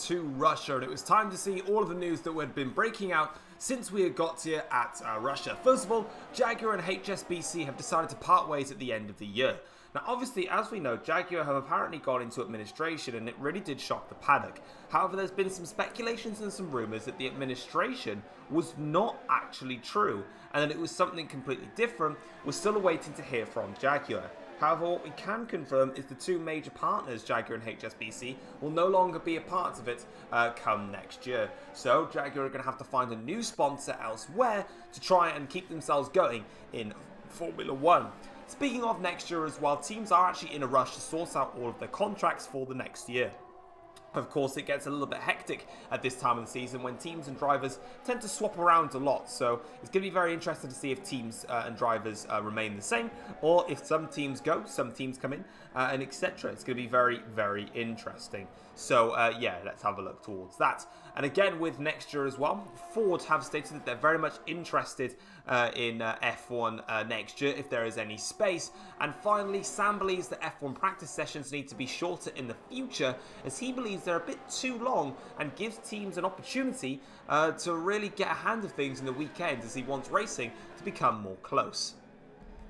to Russia, and it was time to see all of the news that had been breaking out since we had got here at Russia. First of all, Jaguar and HSBC have decided to part ways at the end of the year. Now, obviously, as we know, Jaguar have apparently gone into administration, and it really did shock the paddock. However, there's been some speculations and some rumours that the administration was not actually true, and that it was something completely different. We're still awaiting to hear from Jaguar. However, what we can confirm is the two major partners, Jaguar and HSBC, will no longer be a part of it come next year. So, Jaguar are going to have to find a new sponsor elsewhere to try and keep themselves going in Formula 1. Speaking of next year as well, teams are actually in a rush to sort out all of their contracts for the next year. Of course, it gets a little bit hectic at this time of the season when teams and drivers tend to swap around a lot. So it's going to be very interesting to see if teams and drivers remain the same, or if some teams go, some teams come in, and etc. It's going to be very, very interesting. So yeah, let's have a look towards that. And again, with next year as well, Ford have stated that they're very much interested in F1 next year, if there is any space. And finally, Sam believes that F1 practice sessions need to be shorter in the future, as he believes they're a bit too long and gives teams an opportunity to really get a hand of things in the weekends, as he wants racing to become more close.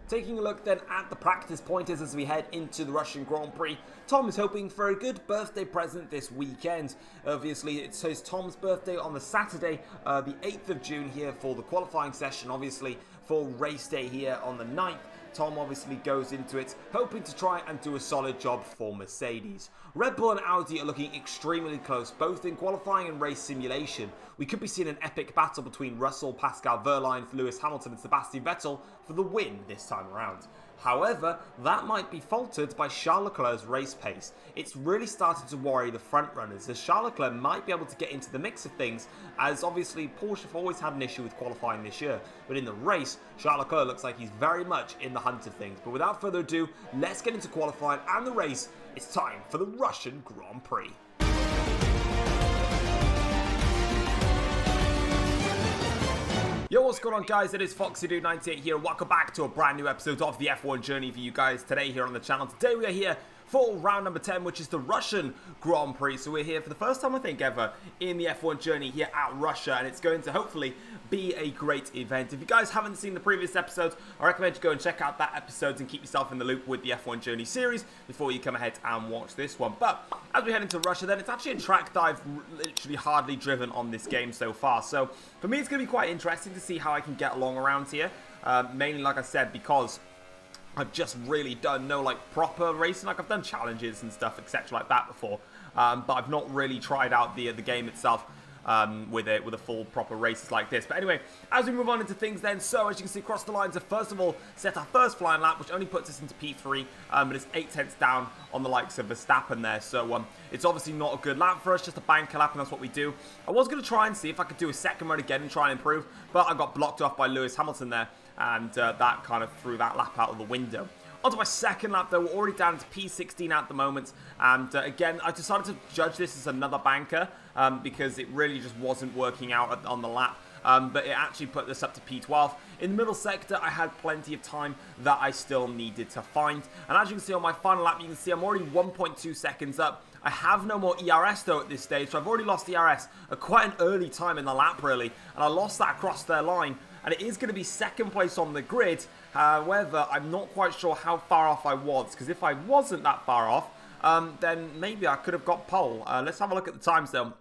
Taking a look then at the practice pointers as we head into the Russian Grand Prix, Tom is hoping for a good birthday present this weekend. Obviously, it's Tom's birthday on the Saturday, the 8th of June here for the qualifying session, obviously for race day here on the 9th. Tom obviously goes into it hoping to try and do a solid job for Mercedes. Red Bull and Audi are looking extremely close, both in qualifying and race simulation. We could be seeing an epic battle between Russell, Pascal Wehrlein, Lewis Hamilton and Sebastian Vettel for the win this time around. However, that might be faltered by Charles Leclerc's race pace. It's really started to worry the front runners, as Charles Leclerc might be able to get into the mix of things, as obviously Porsche have always had an issue with qualifying this year. But in the race, Charles Leclerc looks like he's very much in the hunt of things. But without further ado, let's get into qualifying and the race. It's time for the Russian Grand Prix. Yo, what's going on guys, it is FoxyDude98 here, welcome back to a brand new episode of the F1 journey for you guys today here on the channel. Today we are here for round number 10, which is the Russian Grand Prix. So we're here for the first time I think ever in the F1 journey here at Russia, and it's going to hopefully be a great event. If you guys haven't seen the previous episodes, I recommend you go and check out that episode and keep yourself in the loop with the F1 journey series before you come ahead and watch this one. But as we head into Russia then, it's actually a track that I've literally hardly driven on this game so far. So for me it's going to be quite interesting to see how I can get along around here. Mainly, like I said, because I've just really done no like proper racing. Like I've done challenges and stuff, etc. like that before, but I've not really tried out the game itself with a full proper races like this. But anyway, as we move on into things then, so as you can see across the lines, have first of all set our first flying lap, which only puts us into P3, but it's 8/10 down on the likes of Verstappen there. So it's obviously not a good lap for us, just a banker lap, and that's what we do. I was going to try and see if I could do a second run again and try and improve, but I got blocked off by Lewis Hamilton there, and that kind of threw that lap out of the window. Onto my second lap though, we're already down to P16 at the moment, and again, I decided to judge this as another banker, because it really just wasn't working out on the lap. But it actually put this up to P12. In the middle sector, I had plenty of time that I still needed to find. And as you can see on my final lap, you can see I'm already 1.2 seconds up. I have no more ERS though at this stage, so I've already lost ERS at quite an early time in the lap really. And I lost that across their line. And it is going to be second place on the grid. However, I'm not quite sure how far off I was, because if I wasn't that far off, then maybe I could have got pole. Let's have a look at the times though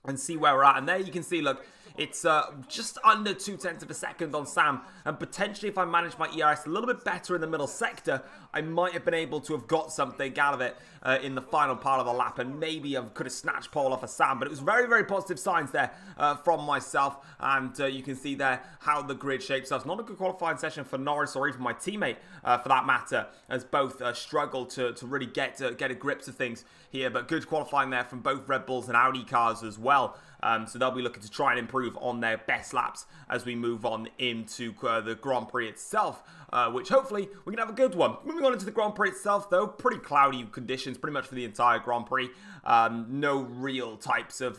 and see where we're at. And there you can see, look, it's just under 0.2 of a second on Sam, and potentially if I managed my ERS a little bit better in the middle sector, I might have been able to have got something out of it in the final part of the lap, and maybe I could have snatched pole off of Sam. But it was very, very positive signs there from myself, and you can see there how the grid shapes us. Not a good qualifying session for Norris or even my teammate for that matter, as both struggled to really get a grip of things here, but good qualifying there from both Red Bulls and Audi cars as well. So they'll be looking to try and improve on their best laps as we move on into the Grand Prix itself, which hopefully we can have a good one. Moving on into the Grand Prix itself though, pretty cloudy conditions pretty much for the entire Grand Prix. No real types of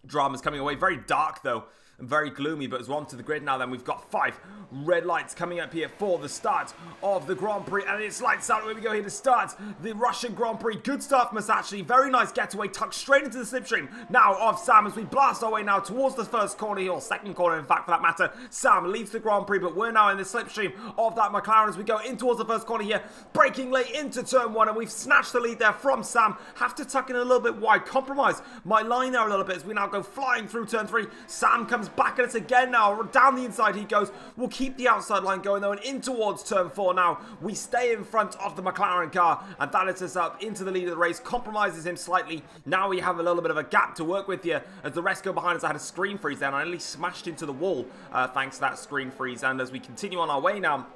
dramas coming away. Very dark though. very gloomy. But as we're onto the grid now, then we've got 5 red lights coming up here for the start of the Grand Prix, and it's lights out. Here we go here to start the Russian Grand Prix. Good start from us, actually. Very nice getaway, tucked straight into the slipstream now of Sam as we blast our way now towards the first corner here, or second corner in fact for that matter. Sam leads the Grand Prix, but we're now in the slipstream of that McLaren as we go in towards the first corner here, braking late into turn 1, and we've snatched the lead there from Sam. Have to tuck in a little bit wide, compromise my line there a little bit as we now go flying through turn 3. Sam comes back at us again now, down the inside he goes. We'll keep the outside line going though, and in towards turn 4 now. We stay in front of the McLaren car, and that lets us up into the lead of the race, compromises him slightly. Now we have a little bit of a gap to work with here as the rest go behind us. I had a screen freeze there, and I nearly smashed into the wall thanks to that screen freeze. And as we continue on our way now,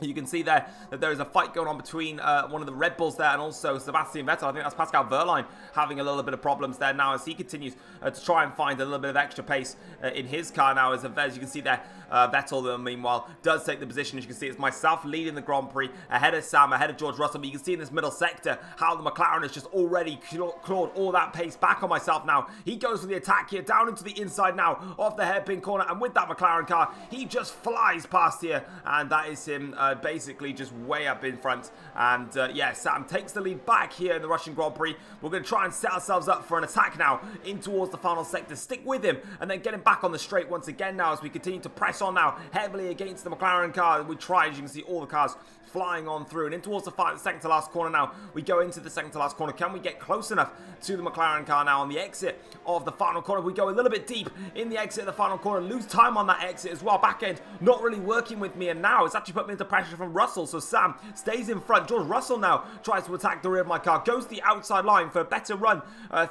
you can see there that there is a fight going on between one of the Red Bulls there and also Sebastian Vettel. I think that's Pascal Wehrlein having a little bit of problems there now as he continues to try and find a little bit of extra pace in his car now. As you can see there, Vettel, meanwhile, does take the position. As you can see, it's myself leading the Grand Prix ahead of Sam, ahead of George Russell. But you can see in this middle sector how the McLaren has just already clawed all that pace back on myself now. He goes for the attack here, down into the inside now of the hairpin corner. And with that McLaren car, he just flies past here. And that is him basically just way up in front. And yeah, Sam takes the lead back here in the Russian Grand Prix. We're going to try and set ourselves up for an attack now in towards the final sector. Stick with him and then get him back on the straight once again now as we continue to press on now heavily against the McLaren car. We try, as you can see, all the cars flying on through and in towards the second to last corner now. We go into the second to last corner. Can we get close enough to the McLaren car now on the exit of the final corner? We go a little bit deep in the exit of the final corner, lose time on that exit as well. Back end not really working with me, and now it's actually put me into pressure from Russell. So Sam stays in front. George Russell now tries to attack the rear of my car, goes to the outside line for a better run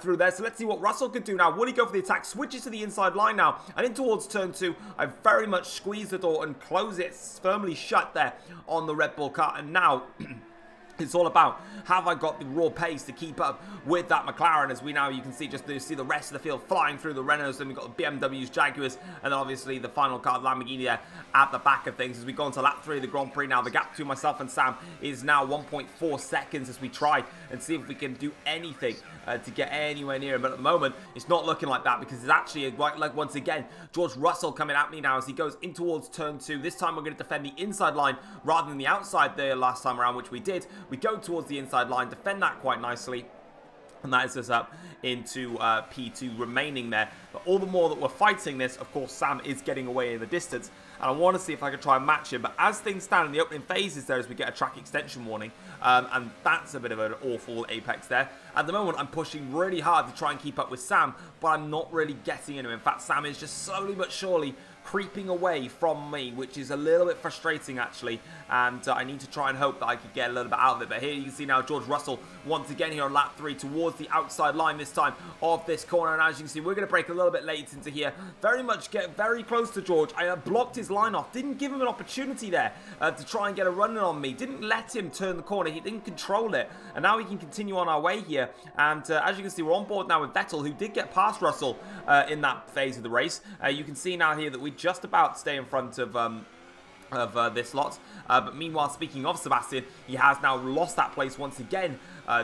through there. So let's see what Russell can do now. Will he go for the attack? Switches to the inside line now and in towards turn 2. I very much squeeze the door and close it firmly shut there on the Red Bull car, and now it's all about, have I got the raw pace to keep up with that McLaren? As we now, you can see, just see the rest of the field flying through the Renaults. Then we've got the BMWs, Jaguars, and then obviously the final car, Lamborghini there at the back of things. As we go into lap 3 of the Grand Prix now, the gap between myself and Sam is now 1.4 seconds as we try and see if we can do anything to get anywhere near him. But at the moment, it's not looking like that because it's actually, like once again, George Russell coming at me now as he goes in towards turn 2. This time we're going to defend the inside line rather than the outside there last time around, which we did. We go towards the inside line, defend that quite nicely, and that is us up into P2 remaining there. But all the more that we're fighting this, of course, Sam is getting away in the distance, and I want to see if I can try and match him. But as things stand in the opening phases there, as we get a track extension warning, and that's a bit of an awful apex there. At the moment, I'm pushing really hard to try and keep up with Sam, but I'm not really getting him. In fact, Sam is just slowly but surely creeping away from me, which is a little bit frustrating actually, and I need to try and hope that I could get a little bit out of it. But here you can see now George Russell once again here on lap 3 towards the outside line this time of this corner, and as you can see, we're going to break a little bit late into here, very much get very close to George. I blocked his line off, didn't give him an opportunity there to try and get a run on me, didn't let him turn the corner, he didn't control it, and now we can continue on our way here. And as you can see, we're on board now with Vettel, who did get past Russell in that phase of the race. You can see now here that we just about stay in front of this lot. But meanwhile, speaking of Sebastian, he has now lost that place once again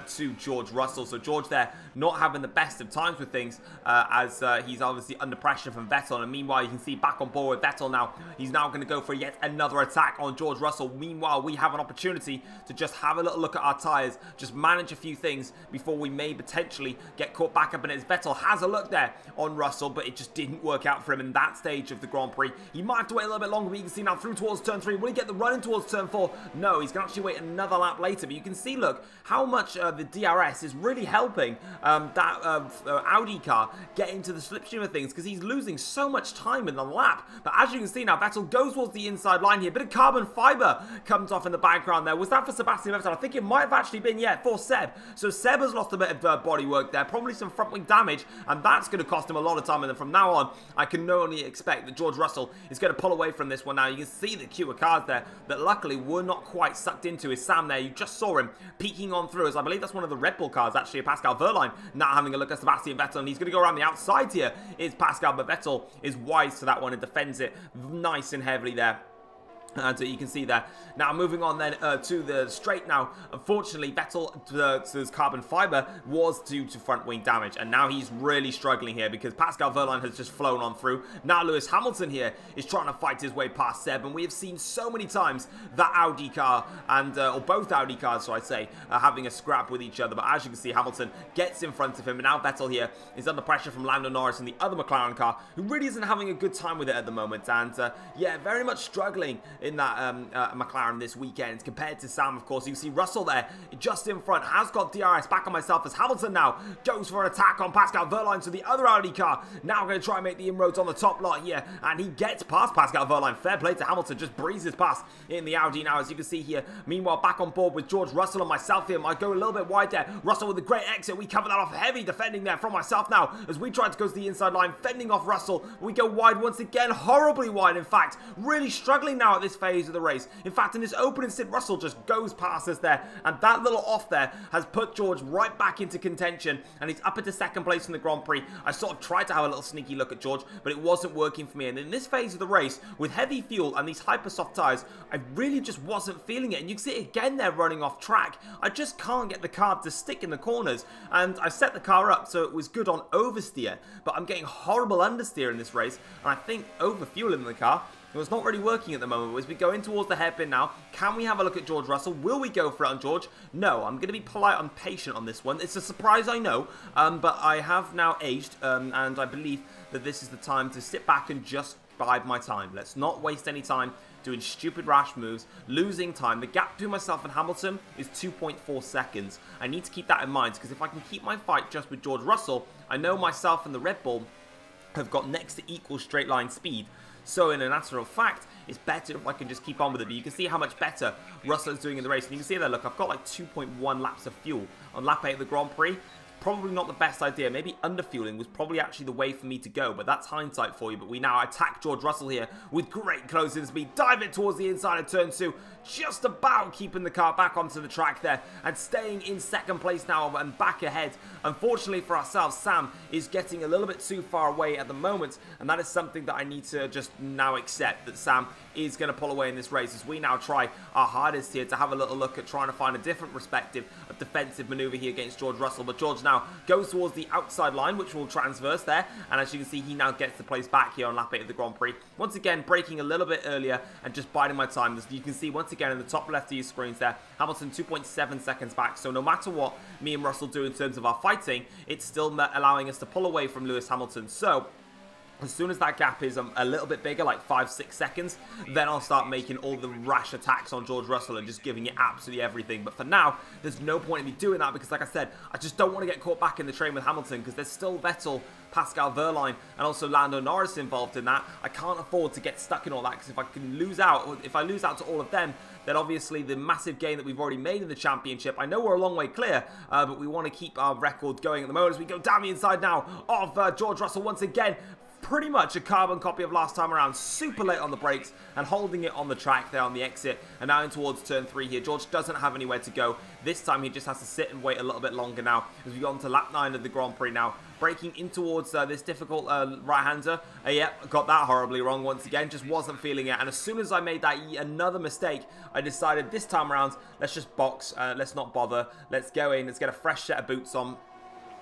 to George Russell. So George there not having the best of times with things as he's obviously under pressure from Vettel. And meanwhile, you can see back on board with Vettel now. He's now going to go for yet another attack on George Russell. Meanwhile, we have an opportunity to just have a little look at our tyres, just manage a few things before we may potentially get caught back up in it. As Vettel has a look there on Russell, but it just didn't work out for him in that stage of the Grand Prix. He might have to wait a little bit longer, but you can see now through towards turn 3. Will he get the run in towards turn 4? No, he's going to actually wait another lap later. But you can see, look, how much the DRS is really helping that Audi car get into the slipstream of things, because he's losing so much time in the lap. But as you can see now, Vettel goes towards the inside line here. Bit of carbon fiber comes off in the background there. Was that for Sebastian Vettel? I think it might have actually been, yeah, for Seb. So Seb has lost a bit of body work there, probably some front wing damage, and that's going to cost him a lot of time. And then from now on, I can only expect that George Russell is going to pull away from this one now. You can see the queue of cars there that luckily were not quite sucked into his Sam there. You just saw him peeking on through, as I believe that's one of the Red Bull cars, actually, Pascal Wehrlein, now having a look at Sebastian Vettel, and he's going to go around the outside here. It's Pascal, but Vettel is wise to that one and defends it nice and heavily there. And you can see there. Now moving on then to the straight now. Unfortunately, Vettel's carbon fiber was due to front wing damage. And now he's really struggling here because Pascal Wehrlein has just flown on through. Now Lewis Hamilton here is trying to fight his way past Seb. And we have seen so many times that Audi car and, or both Audi cars, so I'd say, having a scrap with each other. But as you can see, Hamilton gets in front of him. And now Vettel here is under pressure from Lando Norris in the other McLaren car, who really isn't having a good time with it at the moment. And yeah, very much struggling in that McLaren this weekend compared to Sam, of course. You can see Russell there just in front has got DRS back on myself as Hamilton now goes for an attack on Pascal Wehrlein to the other Audi car. Now going to try and make the inroads on the top lot here, and he gets past Pascal Wehrlein. Fair play to Hamilton, just breezes past in the Audi now, as you can see here. Meanwhile, back on board with George Russell and myself here. I go a little bit wide there. Russell with a great exit. We cover that off heavy defending there from myself now as we try to go to the inside line, fending off Russell. We go wide once again, horribly wide in fact. Really struggling now at this phase of the race. In fact, in this opening stint, Russell just goes past us there, and that little off there has put George right back into contention, and he's up into second place in the Grand Prix. I sort of tried to have a little sneaky look at George, but it wasn't working for me. And in this phase of the race, with heavy fuel and these hyper soft tyres, I really just wasn't feeling it. And you can see it again there running off track. I just can't get the car to stick in the corners, and I set the car up so it was good on oversteer, but I'm getting horrible understeer in this race, and I think overfueling the car. It was not really working at the moment. As we go in towards the hairpin now, can we have a look at George Russell? Will we go for it on George? No, I'm going to be polite and patient on this one. It's a surprise, I know, but I have now aged, and I believe that this is the time to sit back and just bide my time. Let's not waste any time doing stupid rash moves, losing time. The gap between myself and Hamilton is 2.4 seconds. I need to keep that in mind, because if I can keep my fight just with George Russell, I know myself and the Red Bull have got next to equal straight line speed. So in a matter of fact, it's better if I can just keep on with it. But you can see how much better Russell is doing in the race. And you can see there, look, I've got like 2.1 laps of fuel on lap 8 of the Grand Prix. Probably not the best idea. Maybe underfueling was probably actually the way for me to go, but that's hindsight for you. But we now attack George Russell here with great closing speed. Dive it towards the inside of turn 2. Just about keeping the car back onto the track there and staying in second place now and back ahead. Unfortunately for ourselves, Sam is getting a little bit too far away at the moment, and that is something that I need to just now accept, that Sam is going to pull away in this race as we now try our hardest here to have a little look at trying to find a different perspective of defensive maneuver here against George Russell. But George now goes towards the outside line, which will transverse there, and as you can see, he now gets the place back here on lap 8 of the Grand Prix. Once again, braking a little bit earlier and just biding my time. As you can see once again in the top left of your screens there, Hamilton 2.7 seconds back. So no matter what me and Russell do in terms of our fighting, it's still allowing us to pull away from Lewis Hamilton. So as soon as that gap is a little bit bigger, like 5-6 seconds, then I'll start making all the rash attacks on George Russell and just giving it absolutely everything. But for now, there's no point in me doing that because, like I said, I just don't want to get caught back in the train with Hamilton because there's still Vettel, Pascal Wehrlein, and also Lando Norris involved in that. I can't afford to get stuck in all that because if I can lose out, or if I lose out to all of them, then obviously the massive gain that we've already made in the championship, I know we're a long way clear, but we want to keep our record going at the moment as we go down the inside now of George Russell once again. Pretty much a carbon copy of last time around, super late on the brakes and holding it on the track there on the exit, and now in towards turn 3 here. George doesn't have anywhere to go. This time he just has to sit and wait a little bit longer now as we go on to lap 9 of the Grand Prix now. Braking in towards this difficult right-hander. Yep, got that horribly wrong once again. Just wasn't feeling it. And as soon as I made that another mistake, I decided this time around, let's just box. Let's not bother. Let's go in. Let's get a fresh set of boots on.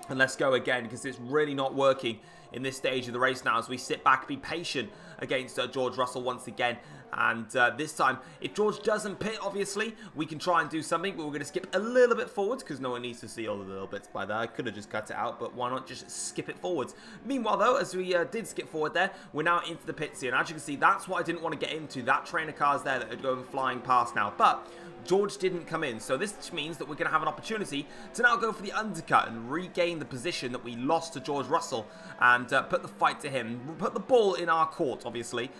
And let's go again because it's really not working in this stage of the race now as we sit back, be patient against George Russell once again. And this time, if George doesn't pit, obviously, we can try and do something, but we're going to skip a little bit forwards because no one needs to see all the little bits by there. I could have just cut it out, but why not just skip it forwards? Meanwhile, though, as we did skip forward there, we're now into the pits here. And as you can see, that's what I didn't want to get into, that train of cars there that are going flying past now. But George didn't come in, so this means that we're going to have an opportunity to now go for the undercut and regain the position that we lost to George Russell and put the fight to him, put the ball in our court, obviously,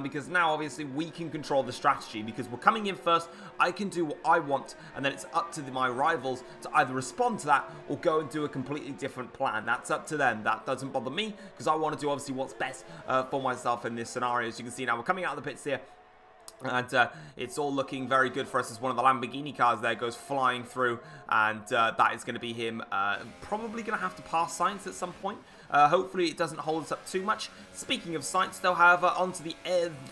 because now, obviously, we can control the strategy because we're coming in first. I can do what I want, and then it's up to my rivals to either respond to that or go and do a completely different plan. That's up to them. That doesn't bother me because I want to do, obviously, what's best for myself in this scenario. As you can see now, we're coming out of the pits here. And it's all looking very good for us as one of the Lamborghini cars there goes flying through. And that is going to be him probably going to have to pass Sainz at some point. Hopefully it doesn't hold us up too much. Speaking of sights, though, however, onto the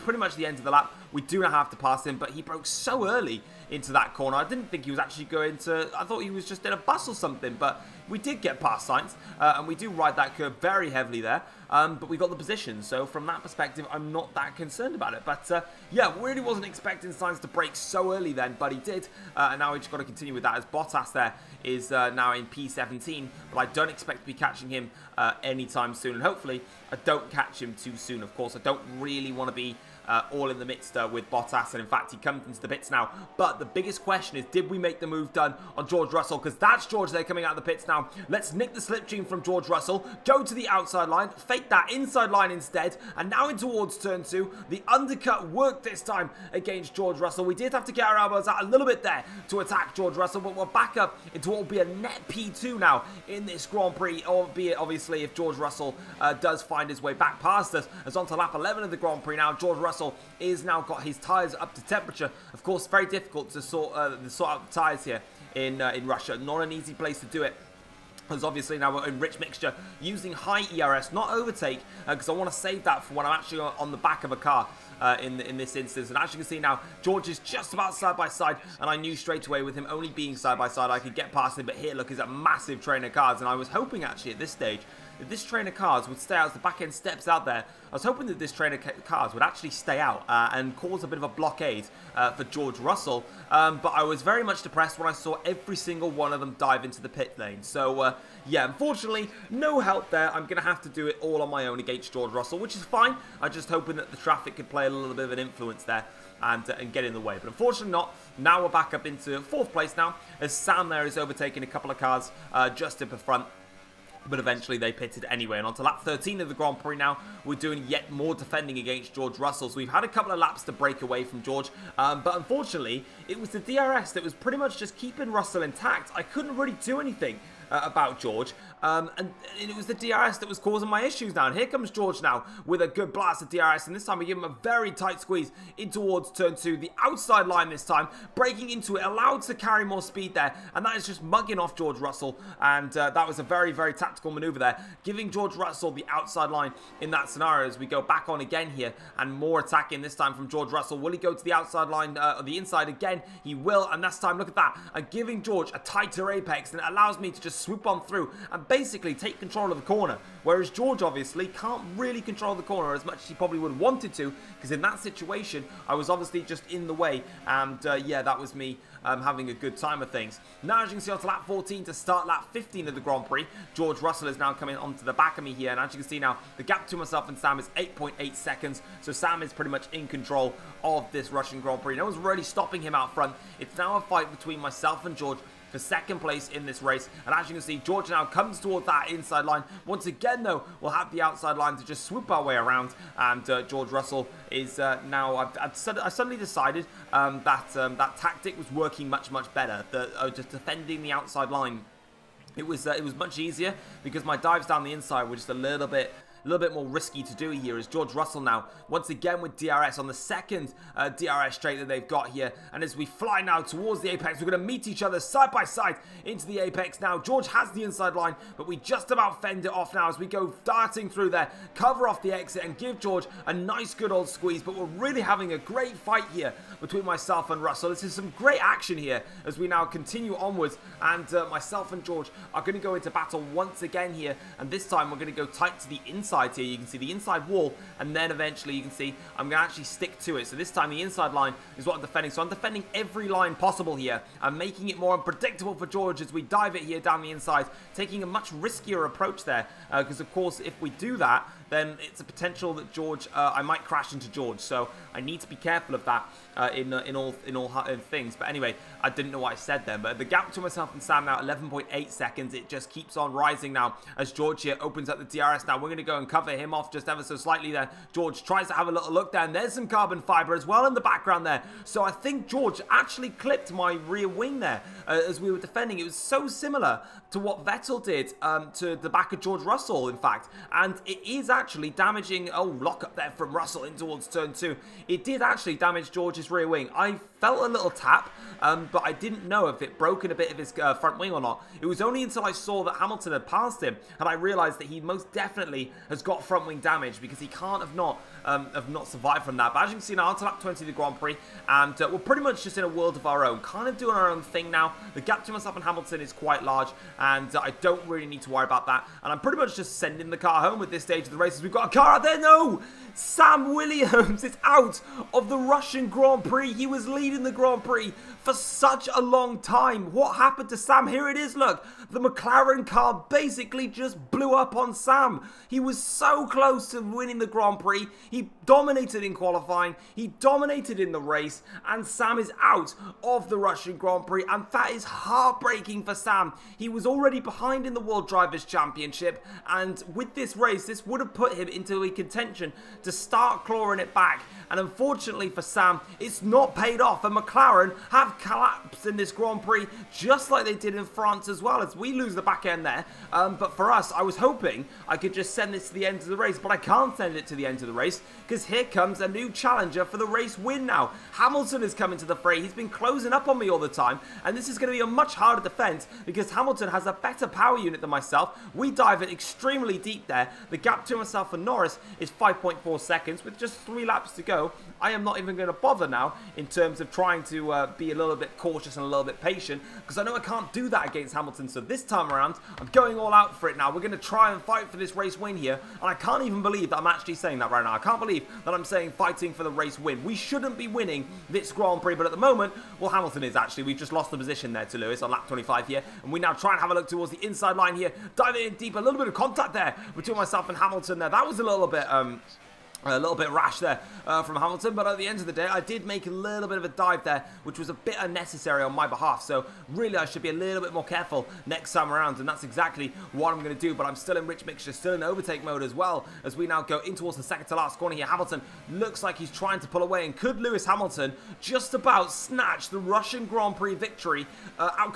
pretty much the end of the lap, we do not have to pass him, but he broke so early into that corner. I didn't think he was actually going to, I thought he was just in a bus or something, but we did get past Sainz, and we do ride that curve very heavily there, but we got the position, so from that perspective, I'm not that concerned about it. But yeah, really wasn't expecting Sainz to break so early then, but he did, and now we just got to continue with that, as Bottas there is now in P17, but I don't expect to be catching him anytime soon, and hopefully I don't catch him too soon. Of course, I don't really want to be all in the midst with Bottas, and in fact he comes into the pits now. But the biggest question is, did we make the move done on George Russell? Because that's George there coming out of the pits now. Let's nick the slipstream from George Russell, go to the outside line, fake that inside line instead, and now in towards turn 2. The undercut worked this time against George Russell. We did have to get our elbows out a little bit there to attack George Russell, but we're back up into what will be a net P2 now in this Grand Prix, albeit obviously if George Russell does find his way back past us. As onto lap 11 of the Grand Prix now, George Russell is now got his tyres up to temperature. Of course, very difficult to sort out the tyres here in Russia. Not an easy place to do it. Because obviously now we're in rich mixture, using high ERS, not overtake, because I want to save that for when I'm actually on the back of a car in this instance. And as you can see now, George is just about side by side, and I knew straight away with him only being side by side I could get past him. But here, look, is a massive train of cars, and I was hoping actually at this stage that this train of cars would stay out as the back end steps out there. I was hoping that this train of cars would actually stay out and cause a bit of a blockade for George Russell. But I was very much depressed when I saw every single one of them dive into the pit lane. So yeah, unfortunately, no help there. I'm going to have to do it all on my own against George Russell, which is fine. I'm just hoping that the traffic could play a little bit of an influence there and get in the way. But unfortunately not. Now we're back up into 4th place now, as Sam there is overtaking a couple of cars just up the front. But eventually they pitted anyway. And on to lap 13 of the Grand Prix now, we're doing yet more defending against George Russell. So we've had a couple of laps to break away from George. But unfortunately, it was the DRS that was pretty much just keeping Russell intact. I couldn't really do anything about George. And it was the DRS that was causing my issues now. And here comes George now with a good blast of DRS. And this time we give him a very tight squeeze in towards turn 2. The outside line this time, breaking into it, allowed to carry more speed there. And that is just mugging off George Russell. And that was a very, very tactical maneuver there, giving George Russell the outside line in that scenario as we go back on again here. And more attacking this time from George Russell. Will he go to the outside line or the inside again? He will. And this time, look at that. I'm giving George a tighter apex, and it allows me to just swoop on through and basically take control of the corner, whereas George obviously can't really control the corner as much as he probably would have wanted to, because in that situation I was obviously just in the way, and yeah, that was me having a good time of things. Now as you can see, on to lap 14 to start lap 15 of the Grand Prix, George Russell is now coming onto the back of me here, and as you can see now, the gap to myself and Sam is 8.8 seconds, so Sam is pretty much in control of this Russian Grand Prix. No one's really stopping him out front. It's now a fight between myself and George for 2nd place in this race. And as you can see, George now comes towards that inside line. Once again, though, we'll have the outside line to just swoop our way around. And George Russell is now... I suddenly decided that tactic was working much, much better. Just defending the outside line. It was much easier because my dives down the inside were just a little bit more risky to do here, as George Russell now once again with DRS on the 2nd DRS straight that they've got here. And as we fly now towards the apex, we're going to meet each other side by side into the apex now. George has the inside line, but we just about fend it off now as we go darting through there, cover off the exit and give George a nice good old squeeze. But we're really having a great fight here between myself and Russell. This is some great action here as we now continue onwards, and myself and George are going to go into battle once again here, and this time we're going to go tight to the inside here. You can see the inside wall, and then eventually you can see I'm going to actually stick to it. So this time the inside line is what I'm defending. So I'm defending every line possible here. I'm making it more unpredictable for George as we dive it here down the inside, taking a much riskier approach there, because of course if we do that, then it's a potential that George, I might crash into George. So I need to be careful of that in all things. But anyway, I didn't know what I said then. But the gap to myself and Sam now 11.8 seconds. It just keeps on rising now as George here opens up the DRS. Now we're going to go and cover him off just ever so slightly there. George tries to have a little look there, and there's some carbon fiber as well in the background there. So I think George actually clipped my rear wing there as we were defending. It was so similar to what Vettel did to the back of George Russell, in fact. And it is actually actually damaging, oh, lock up there from Russell in towards turn 2. It did actually damage George's rear wing. I felt a little tap, but I didn't know if it broken a bit of his front wing or not. It was only until I saw that Hamilton had passed him and I realized that he most definitely has got front wing damage, because he can't have not survived from that. But as you can see now, on to lap 20 of the Grand Prix, and we're pretty much just in a world of our own, kind of doing our own thing now. The gap between myself and Hamilton is quite large, and I don't really need to worry about that. And I'm pretty much just sending the car home at this stage of the races. We've got a car out there. No! Sam Williams is out of the Russian Grand Prix. He was leading the Grand Prix for such a long time. What happened to Sam? Here it is, look. The McLaren car basically just blew up on Sam. He was so close to winning the Grand Prix. He dominated in qualifying. He dominated in the race. And Sam is out of the Russian Grand Prix. And that is heartbreaking for Sam. He was already behind in the World Drivers' Championship. And with this race, this would have put him into a contention to start clawing it back. And unfortunately for Sam, it's not paid off. And McLaren have collapsed in this Grand Prix, just like they did in France as well, as we lose the back end there. But for us, I was hoping I could just send this to the end of the race, but I can't send it to the end of the race, because here comes a new challenger for the race win now. Hamilton is coming to the fray. He's been closing up on me all the time, and this is going to be a much harder defense, because Hamilton has a better power unit than myself. We dive it extremely deep there. The gap to myself and Norris is 5.4 seconds, with just 3 laps to go. I am not even going to bother now in terms of trying to be a little bit cautious and a little bit patient, because I know I can't do that against Hamilton. So this time around, I'm going all out for it now. We're going to try and fight for this race win here, and I can't even believe that I'm actually saying that right now. I can't believe that I'm saying fighting for the race win. We shouldn't be winning this Grand Prix, but at the moment, well, Hamilton is actually. We've just lost the position there to Lewis on lap 25 here, and we now try and have a look towards the inside line here, diving in deep. A little bit of contact there between myself and Hamilton there. That was a little bit rash there from Hamilton, but at the end of the day, I did make a little bit of a dive there, which was a bit unnecessary on my behalf. So really, I should be a little bit more careful next time around, and that's exactly what I'm going to do. But I'm still in rich mixture, still in overtake mode as well, as we now go in towards the second to last corner here. Hamilton looks like he's trying to pull away, and could Lewis Hamilton just about snatch the Russian Grand Prix victory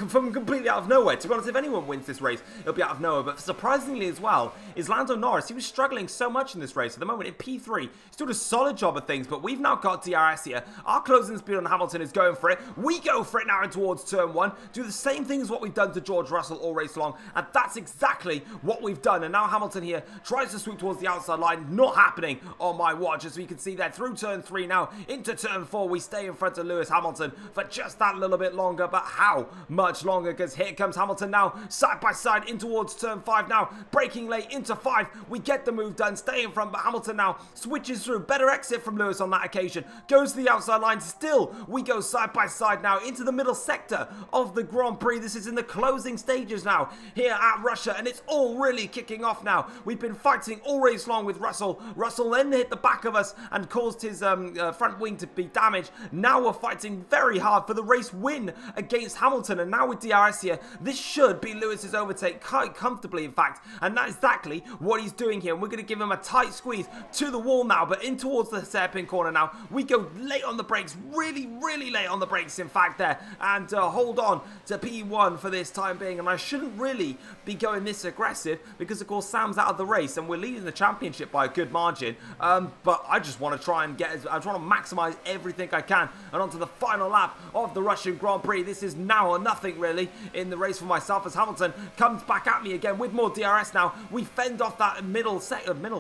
from completely out of nowhere? To be honest, if anyone wins this race, it'll be out of nowhere. But surprisingly as well is Lando Norris. He was struggling so much in this race. At the moment in P3, he's doing a solid job of things, but we've now got DRS here. Our closing speed on Hamilton is going for it. We go for it now in towards turn 1. Do the same thing as what we've done to George Russell all race long, and that's exactly what we've done. And now Hamilton here tries to swoop towards the outside line. Not happening on my watch, as we can see there through turn 3 now into turn 4. We stay in front of Lewis Hamilton for just that little bit longer, but how much longer? Because here comes Hamilton now side by side in towards turn 5 now, braking late into 5. We get the move done, stay in front, but Hamilton now switches through. Better exit from Lewis on that occasion. Goes to the outside line. Still, we go side by side now into the middle sector of the Grand Prix. This is in the closing stages now here at Russia, and it's all really kicking off now. We've been fighting all race long with Russell. Russell then hit the back of us and caused his front wing to be damaged. Now we're fighting very hard for the race win against Hamilton, and now with DRS here, this should be Lewis's overtake quite comfortably, in fact, and that's exactly what he's doing here. And we're going to give him a tight squeeze to the wall now, but in towards the hairpin corner now. We go late on the brakes, really late on the brakes, in fact, there, and hold on to P1 for this time being. And I shouldn't really be going this aggressive, because of course Sam's out of the race and we're leading the championship by a good margin, but I just want to try and I just want to maximize everything I can. And onto the final lap of the Russian Grand Prix. This is now or nothing really in the race for myself, as Hamilton comes back at me again with more DRS now. We fend off that middle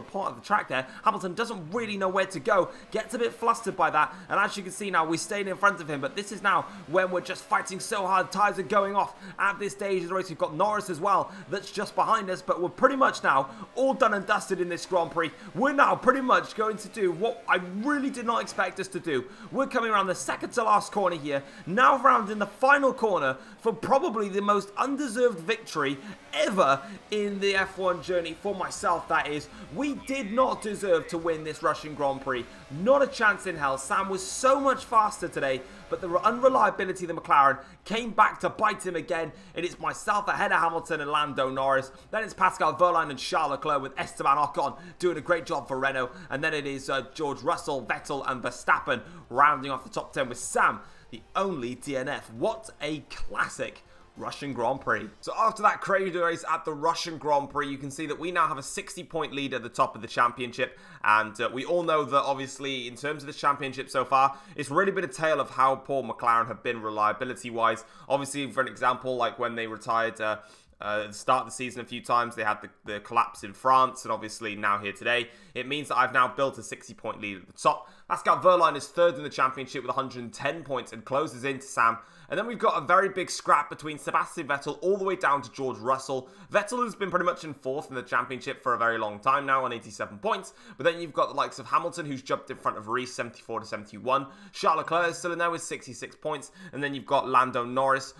part of the track there. Hamilton doesn't really know where to go, gets a bit flustered by that, and as you can see now, we stayed in front of him. But this is now when we're just fighting so hard. Tires are going off at this stage of the race. We've got Norris as well that's just behind us, but we're pretty much now all done and dusted in this Grand Prix. We're now pretty much going to do what I really did not expect us to do. We're coming around the second to last corner here, now round in the final corner for probably the most undeserved victory ever in the F1 journey, for myself that is. We did not deserve to win this Russian Grand Prix. Not a chance in hell. Sam was so much faster today, but the unreliability of the McLaren came back to bite him again. And it's myself ahead of Hamilton and Lando Norris. Then it's Pascal Wehrlein and Charles Leclerc, with Esteban Ocon doing a great job for Renault. And then it is George Russell, Vettel and Verstappen rounding off the top 10, with Sam the only DNF. What a classic. Russian Grand Prix. So after that crazy race at the Russian Grand Prix, you can see that we now have a 60-point lead at the top of the championship, and we all know that obviously in terms of this championship so far, it's really been a tale of how poor McLaren have been reliability-wise. Obviously, for an example, like when they retired at the start of the season a few times, they had the collapse in France, and obviously now here today, it means that I've now built a 60-point lead at the top. Pascal Wehrlein is third in the championship with 110 points and closes into Sam. And then we've got a very big scrap between Sebastian Vettel all the way down to George Russell. Vettel has been pretty much in fourth in the championship for a very long time now on 87 points. But then you've got the likes of Hamilton, who's jumped in front of Reese, 74 to 71. Charles Leclerc is still in there with 66 points. And then you've got Lando Norris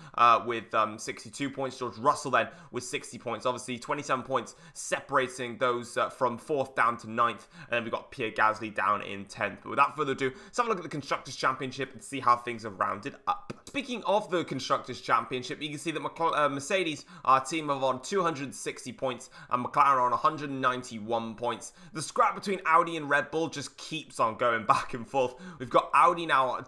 with 62 points. George Russell then with 60 points. Obviously, 27 points separating those from 4th down to 9th. And then we've got Pierre Gasly down in 10th. But without further ado, let's have a look at the Constructors Championship and see how things are rounded up. Speaking of the Constructors Championship, you can see that Mercedes, our team, are on 260 points and McLaren are on 191 points. The scrap between Audi and Red Bull just keeps on going back and forth. We've got Audi now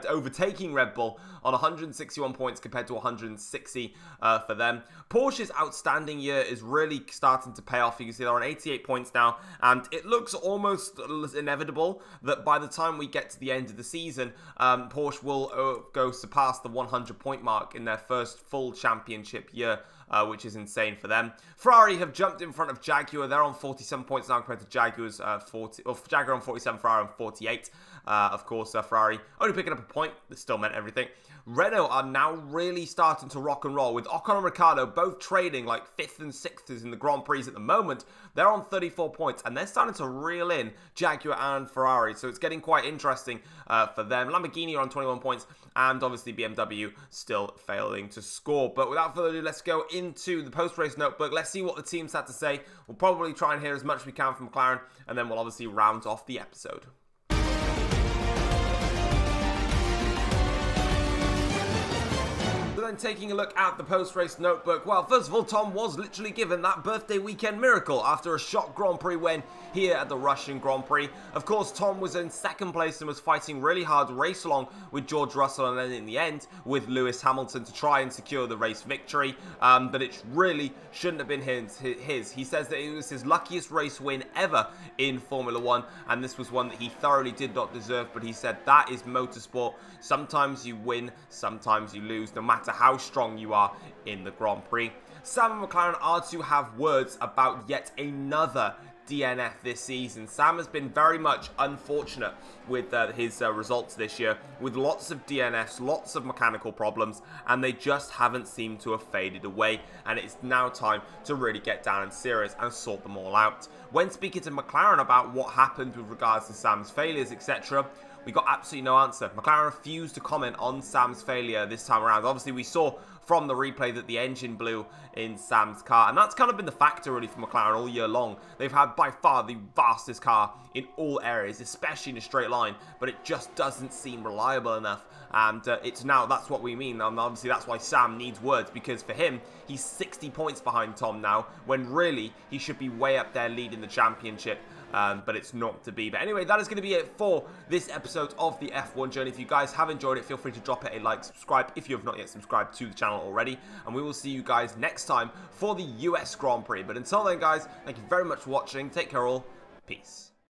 overtaking Red Bull on 161 points compared to 160 for them. Porsche's outstanding year is really starting to pay off. You can see they're on 88 points now, and it looks almost inevitable that by the time we get to the end of the season, Porsche will go surpass the 100-point mark in their first full championship year, which is insane for them. Ferrari have jumped in front of Jaguar. They're on 47 points now compared to Jaguar's 40. Or Jaguar on 47, Ferrari on 48. Of course, Ferrari only picking up a point. That still meant everything. Renault are now really starting to rock and roll with Ocon and Ricciardo both trading like 5th and 6th in the Grand Prix at the moment. They're on 34 points and they're starting to reel in Jaguar and Ferrari. So it's getting quite interesting for them. Lamborghini are on 21 points and obviously BMW still failing to score. But without further ado, let's go into the post-race notebook. Let's see what the teams had to say. We'll probably try and hear as much as we can from McLaren, and then we'll obviously round off the episode. So then taking a look at the post-race notebook, well, first of all, Tom was literally given that birthday weekend miracle after a shock Grand Prix win here at the Russian Grand Prix. Of course, Tom was in 2nd place and was fighting really hard race along with George Russell, and then in the end with Lewis Hamilton to try and secure the race victory. But it really shouldn't have been his. He says that it was his luckiest race win ever in Formula 1, and this was one that he thoroughly did not deserve, but he said that is motorsport. Sometimes you win, sometimes you lose, no matter how strong you are in the Grand Prix. Sam and McLaren are to have words about yet another DNF this season. Sam has been very much unfortunate with his results this year, with lots of DNFs, lots of mechanical problems, and they just haven't seemed to have faded away, and it's now time to really get down and serious and sort them all out. When speaking to McLaren about what happened with regards to Sam's failures, etc., we got absolutely no answer. McLaren refused to comment on Sam's failure this time around. Obviously, we saw from the replay that the engine blew in Sam's car, and that's kind of been the factor really for McLaren all year long. They've had by far the fastest car in all areas, especially in a straight line, but it just doesn't seem reliable enough, and it's now, that's what we mean, and obviously that's why Sam needs words, because for him, he's 60 points behind Tom now, when really he should be way up there leading the championship. But it's not to be. But anyway, that is going to be it for this episode of the F1 Journey. If you guys have enjoyed it, feel free to drop it a like, subscribe if you have not yet subscribed to the channel already, and we will see you guys next time for the US Grand Prix. But until then, guys, thank you very much for watching. Take care all. Peace.